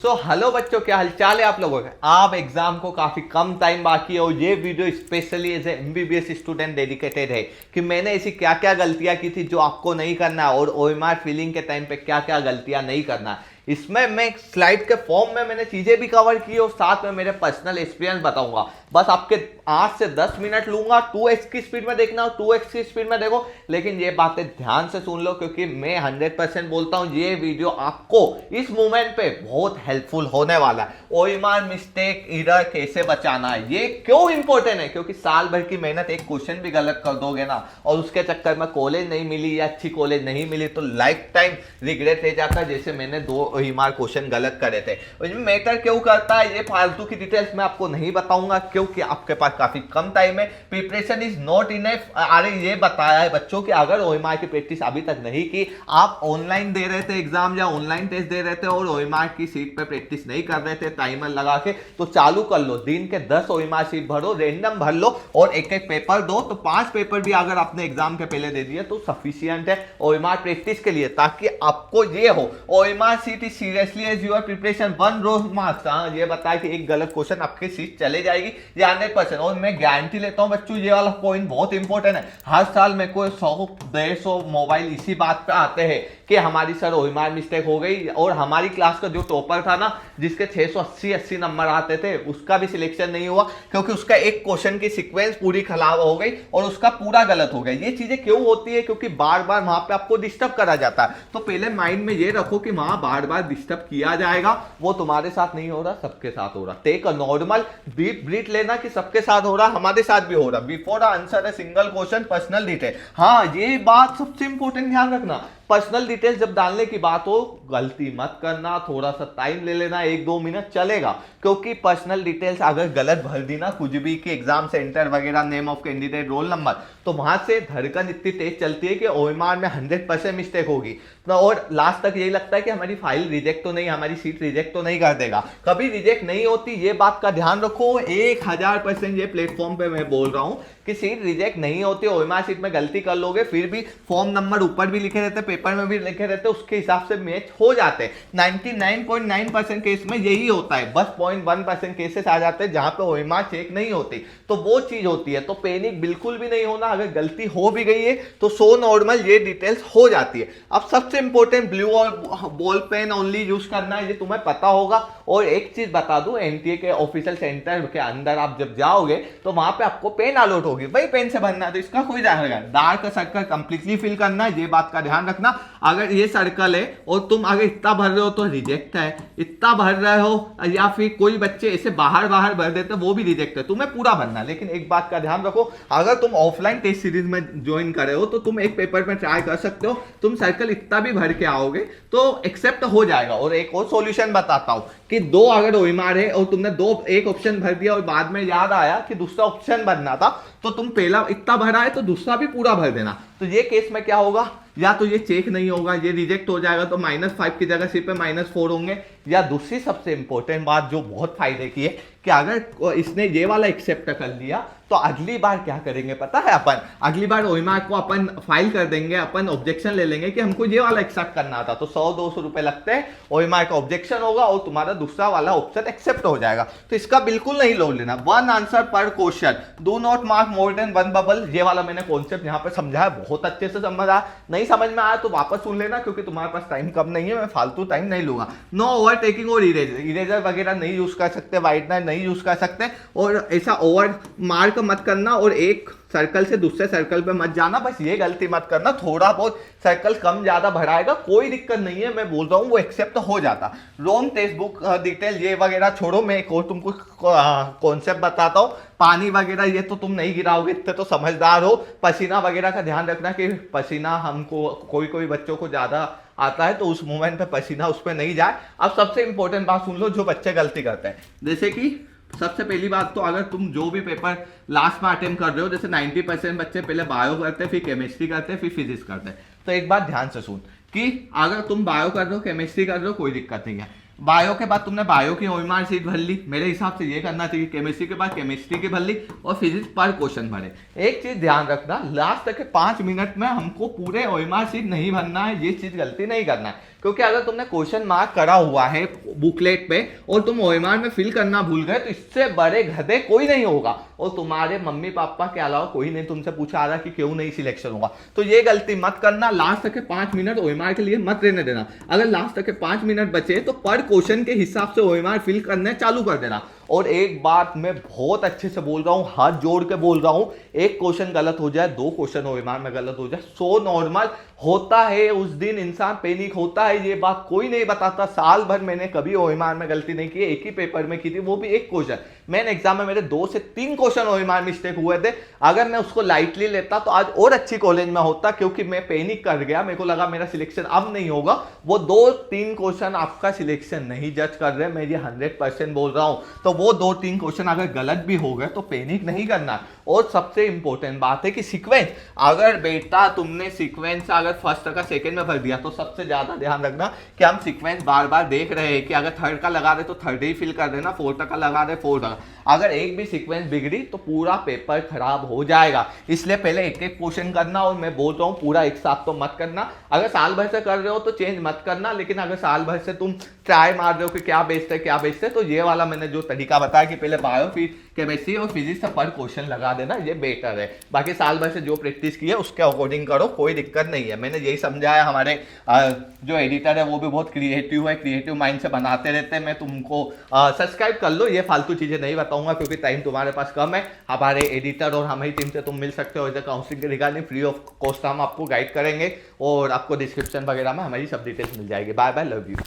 Hello बच्चों, क्या हालचाल है आप लोगों का। आप एग्जाम को काफी कम टाइम बाकी है और ये video specially as a MBBS student dedicated है कि मैंने ऐसी क्या क्या गलतियां की थी जो आपको नहीं करना है और ओएमआर फिलिंग के टाइम पे क्या क्या गलतियां नहीं करना है। इसमें मैं स्लाइड के फॉर्म में मैंने चीजें भी कवर की और साथ में मेरे पर्सनल एक्सपीरियंस बताऊंगा। बस आपके 8 से 10 मिनट लूंगा। 2x की स्पीड में देखना हो 2x की स्पीड में देखो, लेकिन ये बातें ध्यान से सुन लो क्योंकि मैं 100% बोलता हूं ये वीडियो आपको इस मोमेंट पे बहुत हेल्पफुल होने वाला है। ओएमआर मिस्टेक एरर कैसे बचाना है, ये क्यों इंपॉर्टेंट है, क्योंकि साल भर की मेहनत एक क्वेश्चन भी गलत कर दोगे ना और उसके चक्कर में कॉलेज नहीं मिली या अच्छी कॉलेज नहीं मिली तो लाइफ टाइम रिग्रेट रह जाता है, जैसे मैंने 2 ओएमआर क्वेश्चन गलत करे थे। इसमें मैटर क्यों करता है ये फालतू की डिटेल्स मैं आपको नहीं बताऊंगा क्योंकि आपके पास काफी कम टाइम है। Preparation is not enough. अरे ये बताया है बच्चों कि अगर ओएमआर की प्रैक्टिस अभी तक नहीं की, आप ऑनलाइन दे रहे थे एग्जाम या ऑनलाइन टेस्ट दे रहे थे और ओएमआर की सीट पे प्रैक्टिस नहीं कर रहे थे टाइमर लगा के, तो चालू कर लो। दिन के 10 ओएमआर सीट भरो, रैंडम भर लो और एक एक पेपर दो। तो 5 पेपर भी अगर आपने एग्जाम के पहले दे दिए तो सफिशियंट है ओएमआर प्रैक्टिस के लिए, ताकि आपको ये हो OMR sheet is seriously as your preparation 1 row marks. हाँ, ये बताया कि एक गलत क्वेश्चन आपकी सीट चले जाएगी ये 100%। और मैं गारंटी लेता हूं बच्चों, ये वाला पॉइंट बहुत इंपॉर्टेंट है। हर साल मेरे को 100-150 मोबाइल इसी बात पे आते हैं कि हमारी सर ओएमआर मिस्टेक हो गई। और हमारी क्लास का जो टॉपर था ना, जिसके 680 नंबर आते थे, उसका भी सिलेक्शन नहीं हुआ क्योंकि उसका एक क्वेश्चन की सीक्वेंस पूरी खराब हो गई और उसका पूरा गलत हो गया। ये चीजें क्यों होती है, क्योंकि बार बार वहां पे आपको डिस्टर्ब करा जाता है। तो पहले माइंड में ये रखो कि वहां बार बार डिस्टर्ब किया जाएगा, वो तुम्हारे साथ नहीं हो रहा, सबके साथ हो रहा। Take a normal deep breath लेना कि सबके साथ हो रहा, हमारे साथ भी हो रहा। Before answer a single question personal detail. हाँ, ये बात सबसे इंपॉर्टेंट ध्यान रखना। पर्सनल डिटेल जब डालने की बात हो, गलती मत करना, थोड़ा सा टाइम ले लेना, 1-2 मिनट चलेगा। क्योंकि पर्सनल डिटेल्स अगर गलत भर दी ना, कुछ भी कि एग्जाम सेंटर वगैरह, name of candidate, roll number, तो वहां से धड़कन इतनी तेज चलती है कि ओएमआर में 100% मिस्टेक होगी। और लास्ट तक यही लगता है कि हमारी फाइल रिजेक्ट तो नहीं, हमारी सीट रिजेक्ट तो नहीं कर देगा। कभी रिजेक्ट नहीं होती, ये बात का ध्यान रखो। 1000% ये प्लेटफॉर्म पे मैं बोल रहा हूं कि सीट रिजेक्ट नहीं होती। ओएमआर सीट में गलती कर लोगे फिर भी फॉर्म नंबर ऊपर भी लिखे रहते, पेपर में भी लिखे रहते, उसके हिसाब से मैच हो जाते। 99.9% केस में यही होता है। बस 0.1% केसेस आ जाते हैं जहां पे ओएमआर चेक नहीं होती, तो वो चीज होती है। तो पैनिक बिल्कुल भी नहीं होना। अगर गलती हो भी गई है तो सो नॉर्मल ये डिटेल्स हो जाती है। अब सबसे इंपॉर्टेंट, ब्लू और बॉल पेन ओनली यूज करना है, ये तुम्हें पता होगा। और एक चीज बता दूं, एनटीए के ऑफिशियल सेंटर के अंदर आप जब जाओगे तो वहां पे आपको पेन अलॉट होगी, वही पेन से भरना है, तो इसका कोई ध्यान रखना। डार्क सर्कल कंप्लीटली फिल करना है, ये बात का ध्यान रखना। अगर ये सर्कल है और तुम अगर इतना भर रहे हो तो रिजेक्ट है, इतना भर रहे हो या फिर कोई बच्चे ऐसे बाहर बाहर भर देते वो भी रिजेक्ट है, तुम्हें पूरा भरना। लेकिन एक बात का ध्यान रखो, अगर तुम ऑफलाइन टेस्ट सीरीज में ज्वाइन करे हो तो तुम एक पेपर में ट्राई कर सकते हो, तुम सर्कल इतना भी भर के आओगे तो एक्सेप्ट हो जाएगा। और एक और सॉल्यूशन बताता हूं कि 2 अगर ओएमआर है और तुमने एक ऑप्शन भर दिया और बाद में याद आया कि दूसरा ऑप्शन भरना था, तो तुम पहला इतना भरा है तो दूसरा भी पूरा भर देना। तो ये केस में क्या होगा, या तो ये चेक नहीं होगा, ये रिजेक्ट हो जाएगा, तो -5 की जगह सिर्फ -4 होंगे। या दूसरी सबसे इंपॉर्टेंट बात जो बहुत फायदे की है कि अगर इसने ये वाला एक्सेप्ट कर लिया तो अगली बार क्या करेंगे पता है, अपन अगली बार ओएमआर को अपन फाइल कर देंगे, अपन ऑब्जेक्शन ले लेंगे कि हमको ये वाला एक्सेप्ट करना था, तो 100-200 रुपए लगते हैं, ओएमआर का ऑब्जेक्शन होगा और तुम्हारा दूसरा वाला ऑप्शन एक्सेप्ट हो जाएगा। तो इसका बिल्कुल नहीं लोड लेना। 1 आंसर पर question, do not mark more than 1 bubble. ये वाला मैंने कॉन्सेप्ट यहाँ पे समझाया, बहुत अच्छे से समझा। नहीं समझ में आया तो वापस सुन लेना क्योंकि तुम्हारे पास टाइम कम नहीं है, मैं फालतू टाइम नहीं लूंगा। नो ओवरटेकिंग और इरेजर वगैरह नहीं यूज कर सकते, वाइटनर नहीं यूज कर सकते, और ऐसा ओवर मार्क मत करना और एक सर्कल से दूसरे सर्कल पे मत जाना। बस ये गलती मत करना, थोड़ा बहुत सर्कल कम ज्यादा बढ़ाएगा, कोई दिक्कत नहीं है, मैं बोल रहा हूँ वो एक्सेप्ट हो जाता। रॉन्ग टेक्स्ट बुक डिटेल ये वगैरह छोड़ो, मैं एक और तुमको कॉन्सेप्ट बताता हूँ। पानी वगैरह ये तो तुम नहीं गिराओगे, इतने तो समझदार हो। पसीना वगैरह का ध्यान रखना कि पसीना हमको कोई बच्चों को ज्यादा आता है तो उस मोमेंट पे पसीना उस पर नहीं जाए। अब सबसे इंपॉर्टेंट बात सुन लो जो बच्चे गलती करते हैं, जैसे कि सबसे पहली बात तो अगर तुम जो भी पेपर लास्ट में अटेम्प्ट कर रहे हो, जैसे 90% बच्चे पहले बायो करते हैं, फिर केमिस्ट्री करते हैं, फिर फिजिक्स करते हैं, तो एक बात ध्यान से सुन कि अगर तुम बायो कर रहे हो, केमिस्ट्री कर रहे हो, कोई दिक्कत नहीं है। बायो के बाद तुमने बायो की ओएमआर सीट भर ली, मेरे हिसाब से ये करना चाहिए। केमिस्ट्री के बाद केमिस्ट्री की भर ली और फिजिक्स पर क्वेश्चन भरे। एक चीज ध्यान रखना, लास्ट तक के 5 मिनट में हमको पूरे ओएमआर सीट नहीं भरना है, ये चीज गलती नहीं करना है। क्योंकि अगर तुमने क्वेश्चन मार्क करा हुआ है बुकलेट पे और तुम ओएमआर में फिल करना भूल गए तो इससे बड़े गधे कोई नहीं होगा, और तुम्हारे मम्मी पापा के अलावा कोई नहीं तुमसे पूछा रहा कि क्यों नहीं सिलेक्शन होगा। तो ये गलती मत करना, लास्ट तक के 5 मिनट ओएमआर के लिए मत रहने देना। अगर लास्ट तक के 5 मिनट बचे तो पर क्वेश्चन के हिसाब से ओएमआर फिल करने चालू कर देना। और एक बात मैं बहुत अच्छे से बोल रहा हूं, हाथ जोड़ के बोल रहा हूं, एक क्वेश्चन गलत हो जाए, 2 क्वेश्चन ओएमआर में गलत हो जाए, सो नॉर्मल होता है, उस दिन इंसान पैनिक होता है, ये बात कोई नहीं बताता। साल भर मैंने कभी ओएमआर में गलती नहीं की, एक ही पेपर में की थी, वो भी एक क्वेश्चन। मैंने एग्जाम में मेरे 2 से 3 क्वेश्चन ओएमआर मिस्टेक हुए थे। अगर मैं उसको लाइटली लेता तो आज और अच्छी कॉलेज में होता, क्योंकि मैं पैनिक कर गया, मेरे को लगा मेरा सिलेक्शन अब नहीं होगा। वो 2-3 क्वेश्चन आपका सिलेक्शन नहीं जज कर रहे, मैं ये 100% बोल रहा हूं। तो वो 2-3 क्वेश्चन अगर गलत भी हो गए तो पैनिक नहीं करना। और सबसे इंपॉर्टेंट बात है कि सीक्वेंस, अगर बेटा तुमने सीक्वेंस अगर फर्स्ट का सेकंड में भर दिया तो सबसे ज्यादा ध्यान रखना कि हम सीक्वेंस बार बार देख रहे हैं कि अगर थर्ड का लगा रहे तो थर्ड ही फिल कर देना, फोर्थ का लगा रहे फोर्थ का। अगर एक भी सीक्वेंस बिगड़ी तो पूरा पेपर खराब हो जाएगा। इसलिए पहले एक एक क्वेश्चन करना, और मैं बोल रहा हूँ पूरा एक साथ तो मत करना। अगर साल भर से कर रहे हो तो चेंज मत करना, लेकिन अगर साल भर से तुम ट्राई मार रहे हो कि क्या बेस्ट है क्या बेस्ट है, तो ये वाला मैंने जो तरीका बताया कि पहले बायो फिर केमिस्ट्री और फिजिक्स से पर क्वेश्चन लगा देना, ये बेटर है। बाकी साल भर से जो प्रैक्टिस की है उसके अकॉर्डिंग करो, कोई दिक्कत नहीं है। मैंने यही समझाया, हमारे जो एडिटर है वो भी बहुत क्रिएटिव है, क्रिएटिव माइंड से बनाते रहते हैं। मैं तुमको सब्सक्राइब कर लो, ये फालतू चीजें नहीं बताऊंगा क्योंकि टाइम तुम्हारे पास कम है। हमारे एडिटर और हमारी टीम से तुम मिल सकते हो, इधर काउंसलिंग के रिगार्डिंग फ्री ऑफ कॉस्ट हम आपको गाइड करेंगे, और आपको डिस्क्रिप्शन वगैरह में हमारी सब डिटेल्स मिल जाएगी। Bye bye, love you.